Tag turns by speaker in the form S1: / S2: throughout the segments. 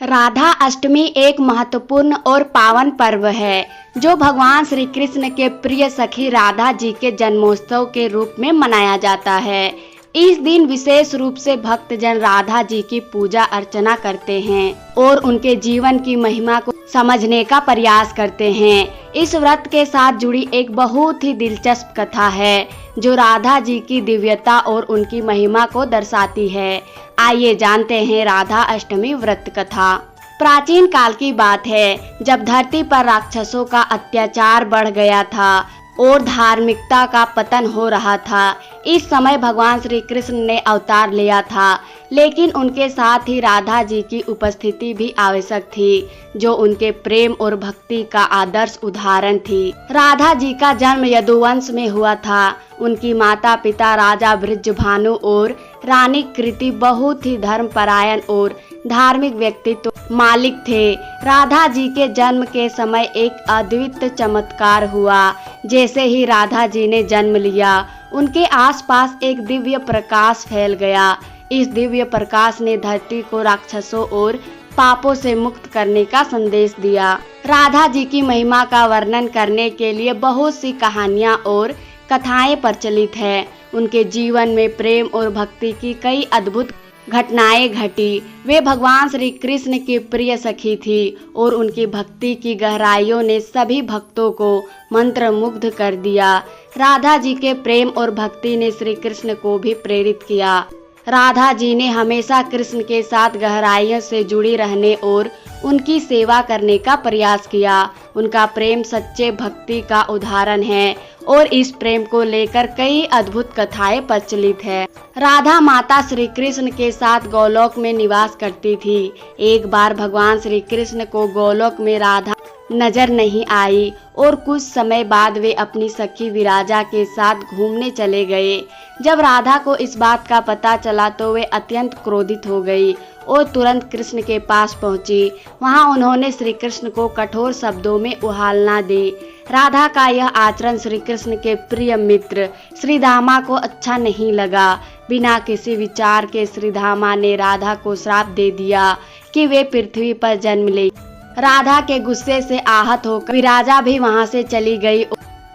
S1: राधा अष्टमी एक महत्वपूर्ण और पावन पर्व है जो भगवान श्री कृष्ण के प्रिय सखी राधा जी के जन्मोत्सव के रूप में मनाया जाता है। इस दिन विशेष रूप से भक्तजन राधा जी की पूजा अर्चना करते हैं और उनके जीवन की महिमा को समझने का प्रयास करते हैं। इस व्रत के साथ जुड़ी एक बहुत ही दिलचस्प कथा है जो राधा जी की दिव्यता और उनकी महिमा को दर्शाती है। आइए जानते हैं राधा अष्टमी व्रत कथा। प्राचीन काल की बात है जब धरती पर राक्षसों का अत्याचार बढ़ गया था और धार्मिकता का पतन हो रहा था। इस समय भगवान श्री कृष्ण ने अवतार लिया था, लेकिन उनके साथ ही राधा जी की उपस्थिति भी आवश्यक थी जो उनके प्रेम और भक्ति का आदर्श उदाहरण थी। राधा जी का जन्म यदुवंश में हुआ था। उनकी माता पिता राजा बृजभानु और रानी कृति बहुत ही धर्मपरायण और धार्मिक व्यक्तित्व मालिक थे। राधा जी के जन्म के समय एक अद्भुत चमत्कार हुआ। जैसे ही राधा जी ने जन्म लिया, उनके आसपास एक दिव्य प्रकाश फैल गया। इस दिव्य प्रकाश ने धरती को राक्षसों और पापों से मुक्त करने का संदेश दिया। राधा जी की महिमा का वर्णन करने के लिए बहुत सी कहानियाँ और कथाएं प्रचलित हैं। उनके जीवन में प्रेम और भक्ति की कई अद्भुत घटनाएं घटी। वे भगवान श्री कृष्ण की प्रिय सखी थी और उनकी भक्ति की गहराइयों ने सभी भक्तों को मंत्रमुग्ध कर दिया। राधा जी के प्रेम और भक्ति ने श्री कृष्ण को भी प्रेरित किया। राधा जी ने हमेशा कृष्ण के साथ गहराइयों से जुड़ी रहने और उनकी सेवा करने का प्रयास किया। उनका प्रेम सच्चे भक्ति का उदाहरण है और इस प्रेम को लेकर कई अद्भुत कथाएं प्रचलित है। राधा माता श्री कृष्ण के साथ गोलोक में निवास करती थी। एक बार भगवान श्री कृष्ण को गोलोक में राधा नजर नहीं आई और कुछ समय बाद वे अपनी सखी विराजा के साथ घूमने चले गए। जब राधा को इस बात का पता चला तो वे अत्यंत क्रोधित हो गई और तुरंत कृष्ण के पास पहुंची। वहां उन्होंने श्री कृष्ण को कठोर शब्दों में उहालना दी। राधा का यह आचरण श्री कृष्ण के प्रिय मित्र श्रीधामा को अच्छा नहीं लगा। बिना किसी विचार के श्रीधामा ने राधा को श्राप दे दिया कि वे पृथ्वी पर जन्म ले। राधा के गुस्से से आहत होकर विराजा भी वहां से चली गई,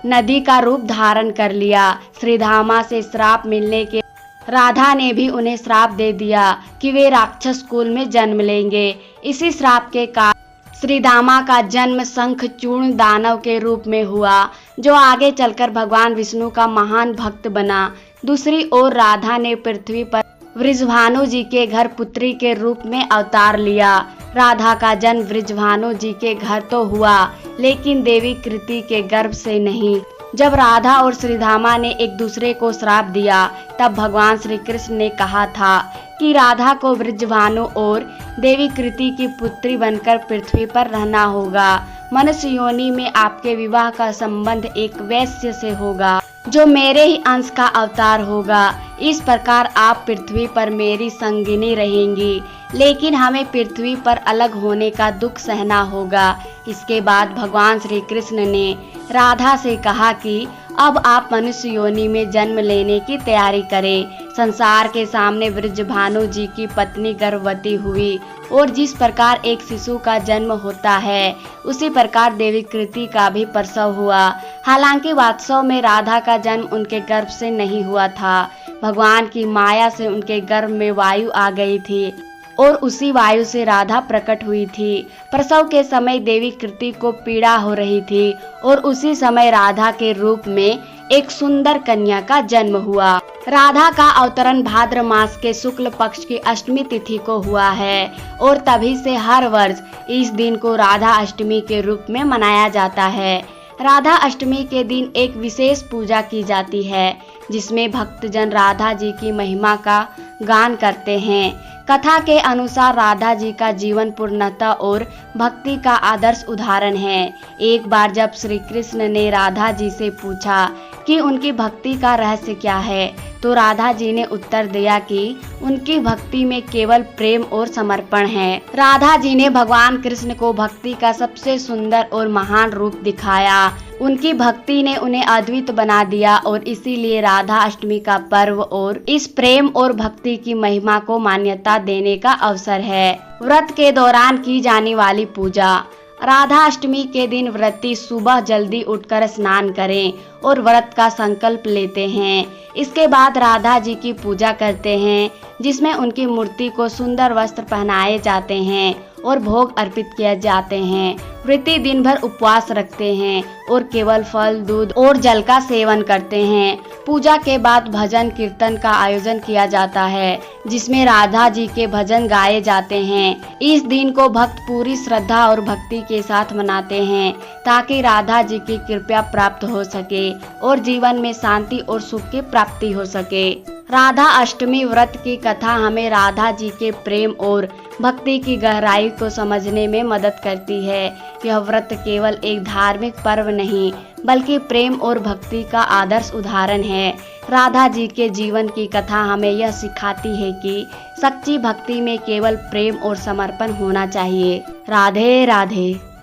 S1: नदी का रूप धारण कर लिया। श्रीधामा से श्राप मिलने के राधा ने भी उन्हें श्राप दे दिया कि वे राक्षस कुल में जन्म लेंगे। इसी श्राप के कारण श्रीधामा का जन्म शंखचूर्ण दानव के रूप में हुआ जो आगे चलकर भगवान विष्णु का महान भक्त बना। दूसरी ओर राधा ने पृथ्वी पर वृषभानु जी के घर पुत्री के रूप में अवतार लिया। राधा का जन्म वृषभानु जी के घर तो हुआ, लेकिन देवी कृति के गर्भ से नहीं। जब राधा और श्रीधामा ने एक दूसरे को श्राप दिया, तब भगवान श्री कृष्ण ने कहा था कि राधा को वृषभानु और देवी कृति की पुत्री बनकर पृथ्वी पर रहना होगा। मनुष्य योनि में आपके विवाह का संबंध एक वैश्य से होगा जो मेरे ही अंश का अवतार होगा। इस प्रकार आप पृथ्वी पर मेरी संगिनी रहेंगी, लेकिन हमें पृथ्वी पर अलग होने का दुख सहना होगा। इसके बाद भगवान श्री कृष्ण ने राधा से कहा कि अब आप मनुष्य योनि में जन्म लेने की तैयारी करें। संसार के सामने वृषभानु जी की पत्नी गर्भवती हुई और जिस प्रकार एक शिशु का जन्म होता है, उसी प्रकार देवी कृति का भी प्रसव हुआ। हालांकि वास्तव में राधा का जन्म उनके गर्भ से नहीं हुआ था। भगवान की माया से उनके गर्भ में वायु आ गई थी और उसी वायु से राधा प्रकट हुई थी। प्रसव के समय देवी कृति को पीड़ा हो रही थी और उसी समय राधा के रूप में एक सुंदर कन्या का जन्म हुआ। राधा का अवतरण भाद्र मास के शुक्ल पक्ष की अष्टमी तिथि को हुआ है और तभी से हर वर्ष इस दिन को राधा अष्टमी के रूप में मनाया जाता है। राधा अष्टमी के दिन एक विशेष पूजा की जाती है जिसमें भक्तजन राधा जी की महिमा का गान करते हैं। कथा के अनुसार राधा जी का जीवन पूर्णता और भक्ति का आदर्श उदाहरण है। एक बार जब श्री कृष्ण ने राधा जी से पूछा कि उनकी भक्ति का रहस्य क्या है, तो राधा जी ने उत्तर दिया कि उनकी भक्ति में केवल प्रेम और समर्पण है। राधा जी ने भगवान कृष्ण को भक्ति का सबसे सुंदर और महान रूप दिखाया। उनकी भक्ति ने उन्हें अद्वित बना दिया और इसीलिए राधा अष्टमी का पर्व और इस प्रेम और भक्ति की महिमा को मान्यता देने का अवसर है। व्रत के दौरान की जाने वाली पूजा। राधा अष्टमी के दिन व्रती सुबह जल्दी उठकर स्नान करें और व्रत का संकल्प लेते हैं। इसके बाद राधा जी की पूजा करते हैं, जिसमें उनकी मूर्ति को सुंदर वस्त्र पहनाए जाते हैं और भोग अर्पित किए जाते हैं। व्रती दिन भर उपवास रखते हैं और केवल फल, दूध और जल का सेवन करते हैं। पूजा के बाद भजन कीर्तन का आयोजन किया जाता है, जिसमें राधा जी के भजन गाए जाते हैं। इस दिन को भक्त पूरी श्रद्धा और भक्ति के साथ मनाते हैं, ताकि राधा जी की कृपा प्राप्त हो सके और जीवन में शांति और सुख की प्राप्ति हो सके। राधा अष्टमी व्रत की कथा हमें राधा जी के प्रेम और भक्ति की गहराई को समझने में मदद करती है। यह व्रत केवल एक धार्मिक पर्व नहीं, बल्कि प्रेम और भक्ति का आदर्श उदाहरण है। राधा जी के जीवन की कथा हमें यह सिखाती है कि सच्ची भक्ति में केवल प्रेम और समर्पण होना चाहिए। राधे राधे।